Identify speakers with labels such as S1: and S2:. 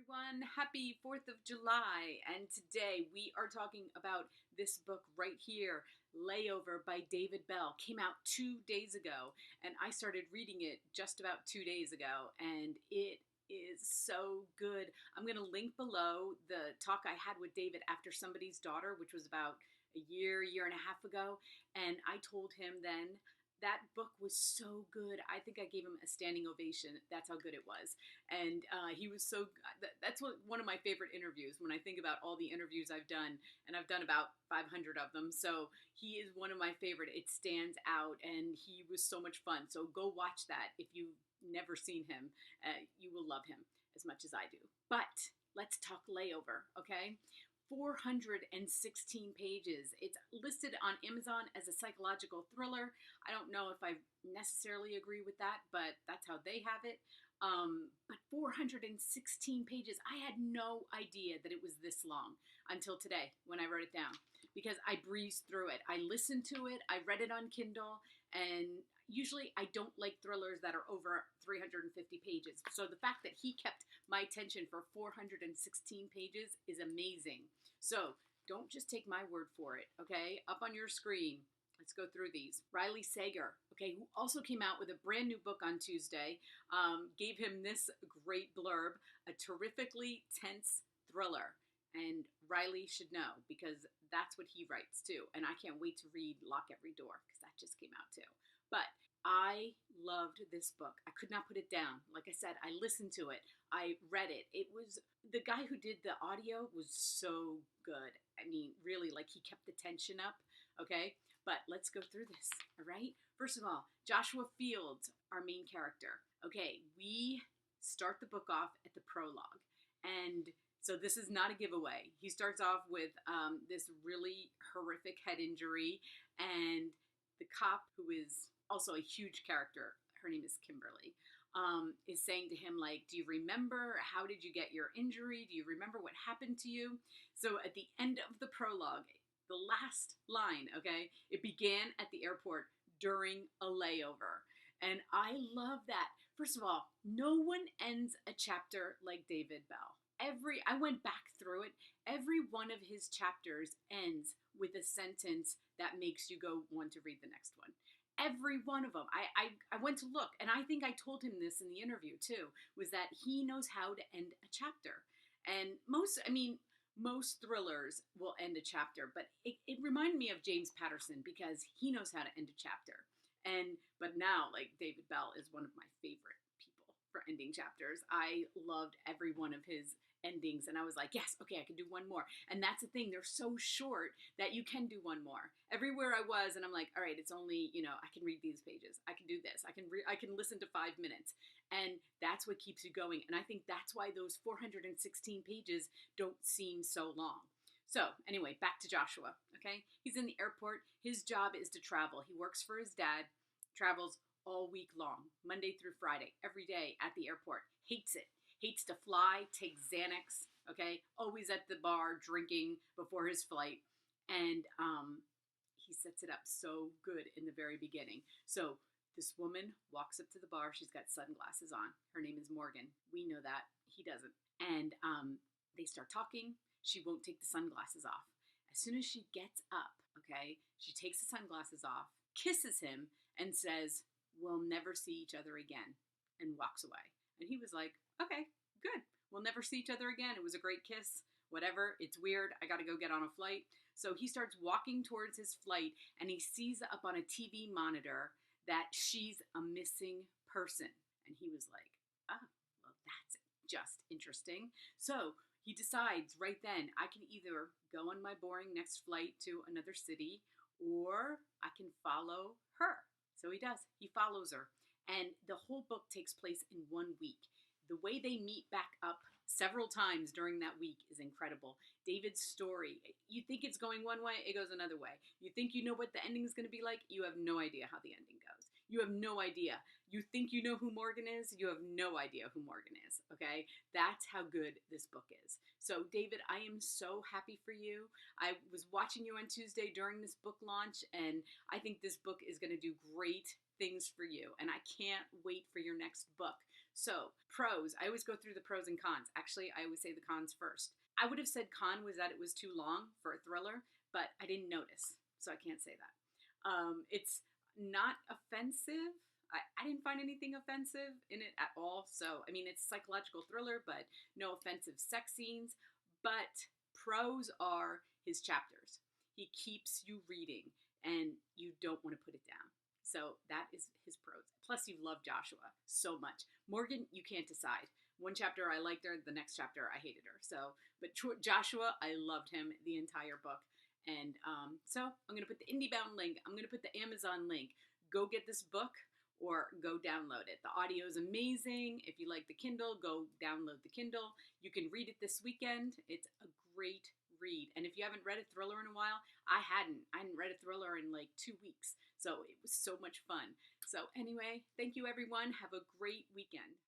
S1: everyone. Happy 4th of July. And today we are talking about this book right here, Layover by David Bell. Came out 2 days ago, and I started reading it just about 2 days ago, and it is so good. I'm going to link below the talk I had with David after Somebody's Daughter, which was about a year and a half ago. And I told him then that book was so good. I think I gave him a standing ovation. That's how good it was. And he was so, that's one of my favorite interviews when I think about all the interviews I've done, and I've done about 500 of them. So he is one of my favorite. It stands out, and he was so much fun. So go watch that. If you've never seen him, you will love him as much as I do. But let's talk Layover, okay? 416 pages. It's listed on Amazon as a psychological thriller. I don't know if I necessarily agree with that, but that's how they have it. But 416 pages. I had no idea that it was this long until today when I wrote it down, because I breezed through it. I listened to it. I read it on Kindle, and usually I don't like thrillers that are over 350 pages. So the fact that he kept my attention for 416 pages is amazing. So don't just take my word for it, okay? Up on your screen, let's go through these. Riley Sager, okay, who also came out with a brand new book on Tuesday, gave him this great blurb: a terrifically tense thriller. And Riley should know, because that's what he writes too. And I can't wait to read Lock Every Door, because that just came out too. But I loved this book. I could not put it down. Like I said, I listened to it. I read it. It was, the guy who did the audio was so good. I mean, really, like, he kept the tension up, okay? But let's go through this, all right? First of all, Joshua Fields, our main character. Okay, we start the book off at the prologue. And so this is not a giveaway. He starts off with this really horrific head injury, and the cop, who is also a huge character, her name is Kimberly, is saying to him, like, do you remember, how did you get your injury? Do you remember what happened to you? So at the end of the prologue, the last line, okay, it began at the airport during a layover. And I love that. First of all, no one ends a chapter like David Bell. I went back through it. Every one of his chapters ends with a sentence that makes you go want to read the next one. Every one of them. I went to look, and I think I told him this in the interview too, was that he knows how to end a chapter. And most thrillers will end a chapter, but it reminded me of James Patterson, because he knows how to end a chapter. But now, like, David Bell is one of my favorite people for ending chapters. I loved every one of his endings, and I was like, yes, okay, I can do one more. And that's the thing, they're so short that you can do one more. Everywhere I was, and I'm like, all right, it's only, I can read these pages, I can do this, I can listen to 5 minutes, and that's what keeps you going. And I think that's why those 416 pages don't seem so long. So anyway, back to Joshua, okay? He's in the airport. His job is to travel. He works for his dad, travels all week long, Monday through Friday, every day at the airport. Hates it. Hates to fly, takes Xanax, okay? Always at the bar drinking before his flight. And he sets it up so good in the very beginning. So this woman walks up to the bar. She's got sunglasses on. Her name is Morgan. We know that. He doesn't. And they start talking. She won't take the sunglasses off. As soon as she gets up, okay, she takes the sunglasses off, kisses him, and says, we'll never see each other again, and walks away. And he was like, okay, good. We'll never see each other again. It was a great kiss. Whatever. It's weird. I got to go get on a flight. So he starts walking towards his flight, and he sees up on a TV monitor that she's a missing person. And he was like, oh, well, that's just interesting. So he decides right then, I can either go on my boring next flight to another city, or I can follow her. So he does. He follows her. And the whole book takes place in 1 week. The way they meet back up several times during that week is incredible. David's story, you think it's going one way, it goes another way. You think you know what the ending is going to be like, you have no idea how the ending goes. You have no idea. You think you know who Morgan is, you have no idea who Morgan is, okay? That's how good this book is. So, David, I am so happy for you. I was watching you on Tuesday during this book launch, and I think this book is going to do great things for you, and I can't wait for your next book. So, pros. I always go through the pros and cons. Actually, I always say the cons first. I would have said con was that it was too long for a thriller, but I didn't notice, so I can't say that. It's not offensive. I didn't find anything offensive in it at all. So, I mean, it's a psychological thriller, but no offensive sex scenes. But pros are his chapters. He keeps you reading and you don't want to put it down. So that is his pros. Plus, you love Joshua so much. Morgan, you can't decide. One chapter I liked her, the next chapter I hated her. So, but Joshua, I loved him the entire book. And so I'm going to put the IndieBound link. I'm going to put the Amazon link. Go get this book or go download it. The audio is amazing. If you like the Kindle, go download the Kindle. You can read it this weekend. It's a great read. And if you haven't read a thriller in a while, I hadn't read a thriller in like 2 weeks. So it was so much fun. So anyway, thank you everyone. Have a great weekend.